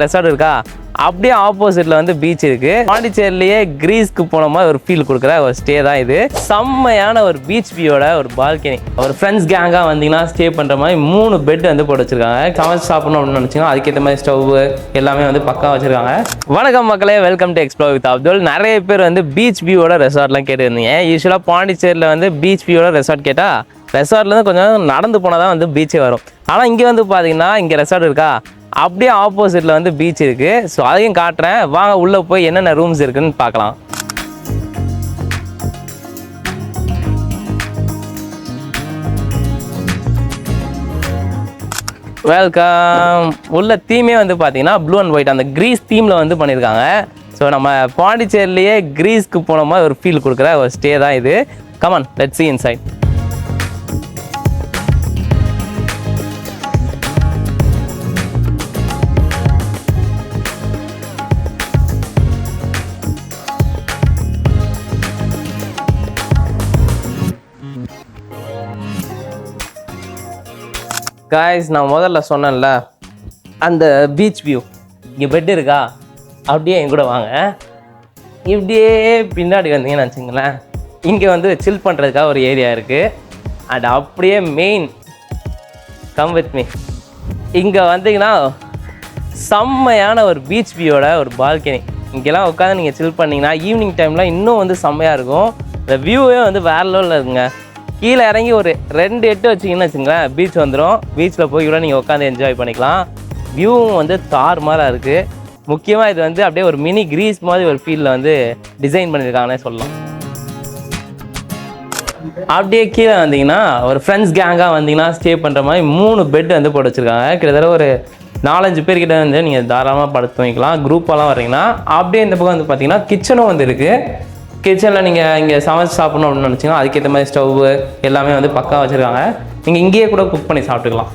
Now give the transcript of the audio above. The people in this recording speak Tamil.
ரெசார்ட் இருக்கா, அப்படியே ஆப்போசிட்ல வந்து பீச் இருக்கு. பாண்டிச்சேரியிலேயே கிரீஸ்க்கு போன மாதிரி ஒரு ஃபீல் கொடுக்குற ஒரு ஸ்டே தான் இது. செம்மையான ஒரு பீச் வியூவோட ஒரு பால்கனி. ஒரு ஃப்ரெண்ட்ஸ் கேங்காக வந்தீங்கன்னா ஸ்டே பண்ணுற மாதிரி 3 பெட் வந்து போட்டு வச்சிருக்காங்க. சமைச்சு சாப்பிடணும் அப்படின்னு நினச்சிங்கன்னா அதுக்கேற்ற மாதிரி ஸ்டவ் எல்லாமே வந்து பக்கா வச்சிருக்காங்க. வணக்கம் மக்களே, welcome to explore with Abdul. நிறைய பேர் வந்து பீச் வியூவோட ரெசார்ட்லாம் கேட்டுருந்தீங்க. யூஸ்வலாக பாண்டிச்சேரியில் வந்து பீச் வியூவோட ரெசார்ட் கேட்டால் ரெசார்ட்லேருந்து கொஞ்சம் நடந்து போனால் தான் வந்து பீச்சே வரும். ஆனால் இங்கே வந்து பார்த்தீங்கன்னா இங்கே ரெசார்ட் இருக்கா, அப்படியே ஆப்போசிட்டில் வந்து பீச் இருக்குது. ஸோ அதையும் காட்டுறேன், வாங்க உள்ளே போய் என்னென்ன ரூம்ஸ் இருக்குதுன்னு பார்க்கலாம். வெல்கம். உள்ள தீமே வந்து பார்த்தீங்கன்னா ப்ளூ அண்ட் ஒயிட், அந்த கிரீஸ் தீமில் வந்து பண்ணியிருக்காங்க. ஸோ நம்ம பாண்டிச்சேரியிலேயே கிரீஸ்க்கு போன மாதிரி ஒரு ஃபீல் கொடுக்குற ஒரு ஸ்டே தான் இது. Come on, let's see inside. Guys, நான் முதல்ல சொன்னேன்ல அந்த பீச் வியூ, இங்கே பெட் இருக்கா, அப்படியே என் கூட வாங்க. இப்படியே பின்னாடி வந்தீங்கன்னு வச்சுங்களேன், இங்கே வந்து சில் பண்ணுறதுக்காக ஒரு ஏரியா இருக்குது. அண்ட் அப்படியே மெயின் கம் வித் மீ, இங்கே வந்தீங்கன்னா செம்மையான ஒரு பீச் வியூவோட ஒரு பால்கனி. இங்கெல்லாம் உட்காந்து நீங்கள் சில் பண்ணிங்கன்னா ஈவினிங் டைமில் இன்னும் வந்து செம்மையாக இருக்கும். இந்த வியூவே வந்து வேறு லெவலில் இருக்குங்க. கீழே இறங்கி ஒரு 2 எட்டு வச்சிங்கன்னு வச்சுங்களேன், பீச் வந்துடும். பீச்சில் போய் கூட நீங்கள் உட்காந்து என்ஜாய் பண்ணிக்கலாம். வியூவும் வந்து தாறுமாறாக இருக்குது. முக்கியமாக இது வந்து அப்படியே ஒரு மினி கிரீஸ் மாதிரி ஒரு ஃபீலில் வந்து டிசைன் பண்ணியிருக்காங்கன்னே சொல்லலாம். அப்படியே கீழே வந்தீங்கன்னா ஒரு ஃப்ரெண்ட்ஸ் கேங்காக வந்தீங்கன்னா ஸ்டே பண்ணுற மாதிரி 3 பெட் வந்து போட்டு வச்சுருக்காங்க. கிட்டத்தட்ட ஒரு 4-5 பேர்கிட்ட வந்து நீங்கள் தாராளமாக படுத்து வைக்கலாம். குரூப்பெல்லாம் வர்றீங்கன்னா. அப்படியே இந்த பக்கம் வந்து பார்த்தீங்கன்னா கிச்சனும் வந்து இருக்குது. கிச்சனில் நீங்கள் இங்கே சமைச்சு சாப்பிடணும் அப்படின்னு நினச்சிங்கன்னா அதுக்கேற்ற மாதிரி ஸ்டவ் எல்லாமே வந்து பக்கா வச்சுருக்காங்க. நீங்கள் இங்கேயே கூட குக் பண்ணி சாப்பிட்டுக்கலாம்.